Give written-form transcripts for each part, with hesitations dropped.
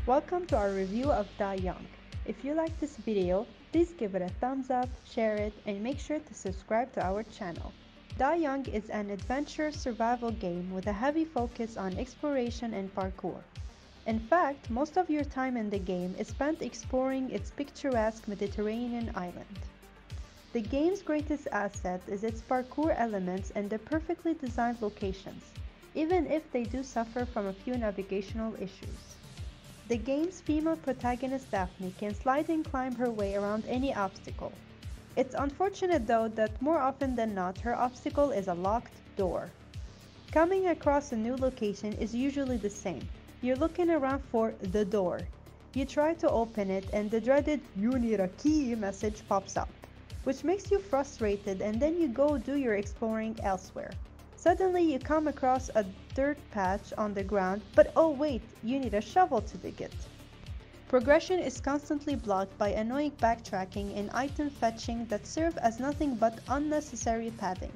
Welcome to our review of Da Young. If you like this video, please give it a thumbs up, share it, and make sure to subscribe to our channel. Da Young is an adventure survival game with a heavy focus on exploration and parkour. In fact, most of your time in the game is spent exploring its picturesque Mediterranean island. The game's greatest asset is its parkour elements and the perfectly designed locations, even if they do suffer from a few navigational issues. The game's female protagonist Daphne can slide and climb her way around any obstacle. It's unfortunate though that more often than not her obstacle is a locked door. Coming across a new location is usually the same. You're looking around for the door. You try to open it and the dreaded "you need a key" message pops up, which makes you frustrated, and then you go do your exploring elsewhere. Suddenly you come across a dirt patch on the ground, but oh wait, you need a shovel to dig it. Progression is constantly blocked by annoying backtracking and item fetching that serve as nothing but unnecessary padding.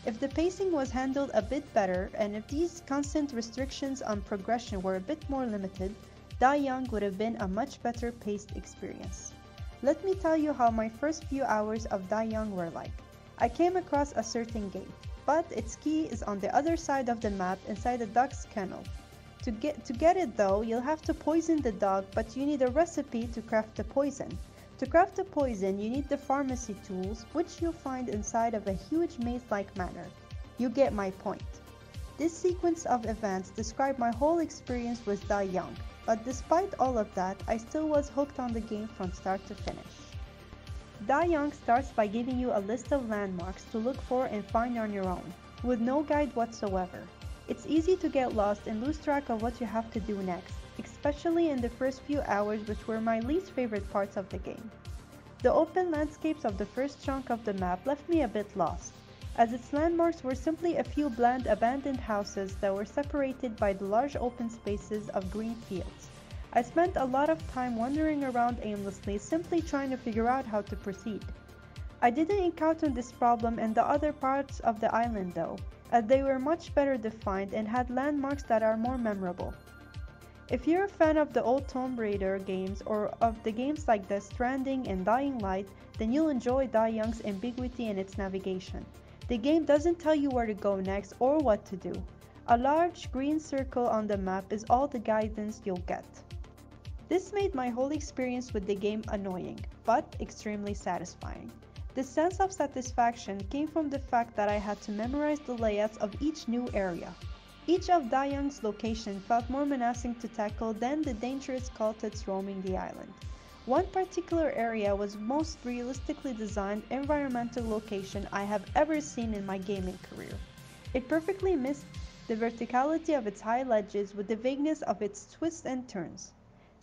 If the pacing was handled a bit better, and if these constant restrictions on progression were a bit more limited, Da Young would have been a much better paced experience. Let me tell you how my first few hours of Da Young were like. I came across a certain gate, but its key is on the other side of the map inside a duck's kennel. To get it though, you'll have to poison the dog, but you need a recipe to craft the poison. To craft the poison, you need the pharmacy tools, which you'll find inside of a huge maze-like manor. You get my point. This sequence of events describe my whole experience with Da Young, but despite all of that, I still was hooked on the game from start to finish. Da Young starts by giving you a list of landmarks to look for and find on your own, with no guide whatsoever. It's easy to get lost and lose track of what you have to do next, especially in the first few hours, which were my least favorite parts of the game. The open landscapes of the first chunk of the map left me a bit lost, as its landmarks were simply a few bland abandoned houses that were separated by the large open spaces of green fields. I spent a lot of time wandering around aimlessly, simply trying to figure out how to proceed. I didn't encounter this problem in the other parts of the island though, as they were much better defined and had landmarks that are more memorable. If you're a fan of the old Tomb Raider games or of the games like Death Stranding and Dying Light, then you'll enjoy Da Young's ambiguity in its navigation. The game doesn't tell you where to go next or what to do. A large green circle on the map is all the guidance you'll get. This made my whole experience with the game annoying, but extremely satisfying. The sense of satisfaction came from the fact that I had to memorize the layouts of each new area. Each of Da Young's locations felt more menacing to tackle than the dangerous cultists roaming the island. One particular area was the most realistically designed environmental location I have ever seen in my gaming career. It perfectly missed the verticality of its high ledges with the vagueness of its twists and turns.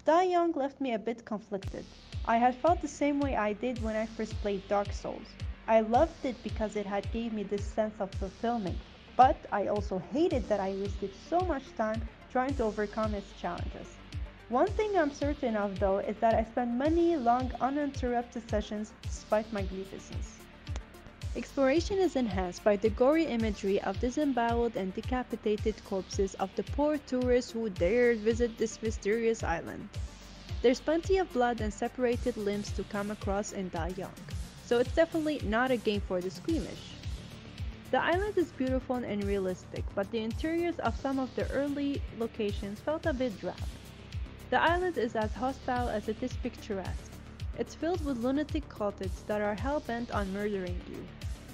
Da Young left me a bit conflicted. I had felt the same way I did when I first played Dark Souls. I loved it because it had gave me this sense of fulfillment, but I also hated that I wasted so much time trying to overcome its challenges. One thing I'm certain of though is that I spent many long uninterrupted sessions despite my grievances. Exploration is enhanced by the gory imagery of disemboweled and decapitated corpses of the poor tourists who dared visit this mysterious island. There's plenty of blood and separated limbs to come across in Da Young, so it's definitely not a game for the squeamish. The island is beautiful and realistic, but the interiors of some of the early locations felt a bit drab. The island is as hostile as it is picturesque. It's filled with lunatic cultists that are hell-bent on murdering you.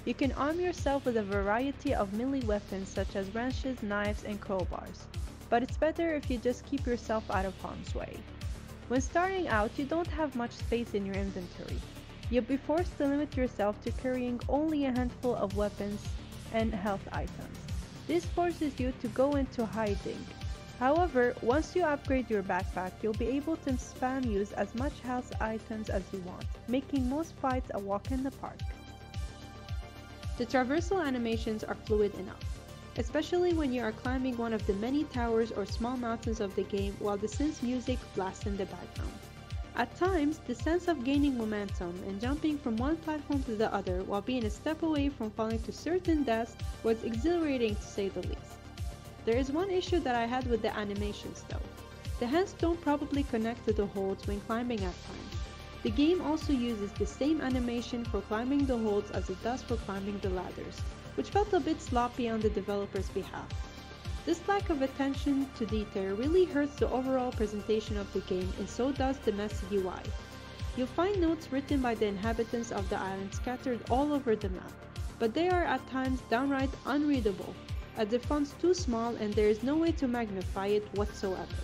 You can arm yourself with a variety of melee weapons such as wrenches, knives, and crowbars, but it's better if you just keep yourself out of harm's way. When starting out, you don't have much space in your inventory. You'll be forced to limit yourself to carrying only a handful of weapons and health items. This forces you to go into hiding. However, once you upgrade your backpack, you'll be able to spam use as much health items as you want, making most fights a walk in the park. The traversal animations are fluid enough, especially when you are climbing one of the many towers or small mountains of the game while the synth music blasts in the background. At times, the sense of gaining momentum and jumping from one platform to the other while being a step away from falling to certain deaths was exhilarating to say the least. There is one issue that I had with the animations though. The hands don't probably connect to the holds when climbing at times. The game also uses the same animation for climbing the holds as it does for climbing the ladders, which felt a bit sloppy on the developer's behalf. This lack of attention to detail really hurts the overall presentation of the game, and so does the messy UI. You'll find notes written by the inhabitants of the island scattered all over the map, but they are at times downright unreadable, as the font's too small and there is no way to magnify it whatsoever.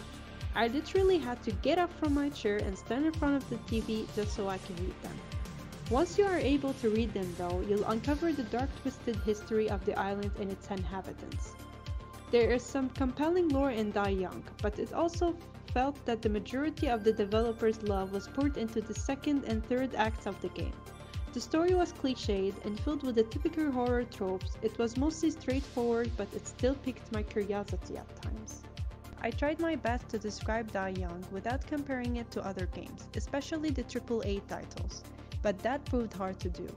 I literally had to get up from my chair and stand in front of the TV just so I can read them. Once you are able to read them though, you'll uncover the dark twisted history of the island and its inhabitants. There is some compelling lore in Die Young, but it also felt that the majority of the developer's love was poured into the second and third acts of the game. The story was cliched and filled with the typical horror tropes. It was mostly straightforward, but it still piqued my curiosity at times. I tried my best to describe Die Young without comparing it to other games, especially the AAA titles, but that proved hard to do.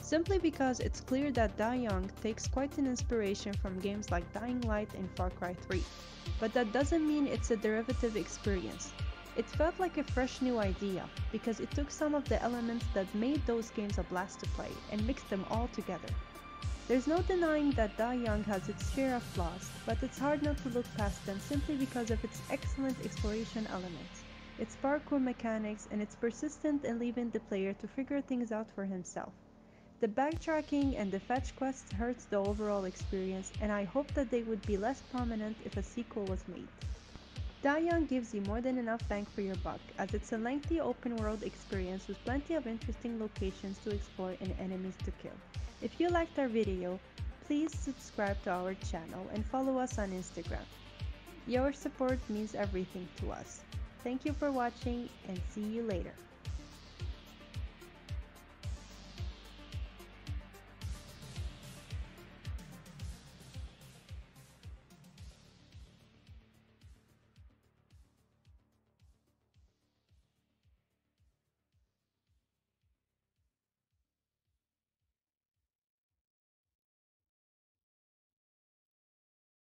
Simply because it's clear that Die Young takes quite an inspiration from games like Dying Light and Far Cry 3, but that doesn't mean it's a derivative experience. It felt like a fresh new idea, because it took some of the elements that made those games a blast to play and mixed them all together. There's no denying that Die Young has its share of flaws, but it's hard not to look past them simply because of its excellent exploration elements, its parkour mechanics, and its persistence in leaving the player to figure things out for himself. The backtracking and the fetch quests hurts the overall experience, and I hope that they would be less prominent if a sequel was made. Die Young gives you more than enough bang for your buck, as it's a lengthy open world experience with plenty of interesting locations to explore and enemies to kill. If you liked our video, please subscribe to our channel and follow us on Instagram. Your support means everything to us. Thank you for watching and see you later.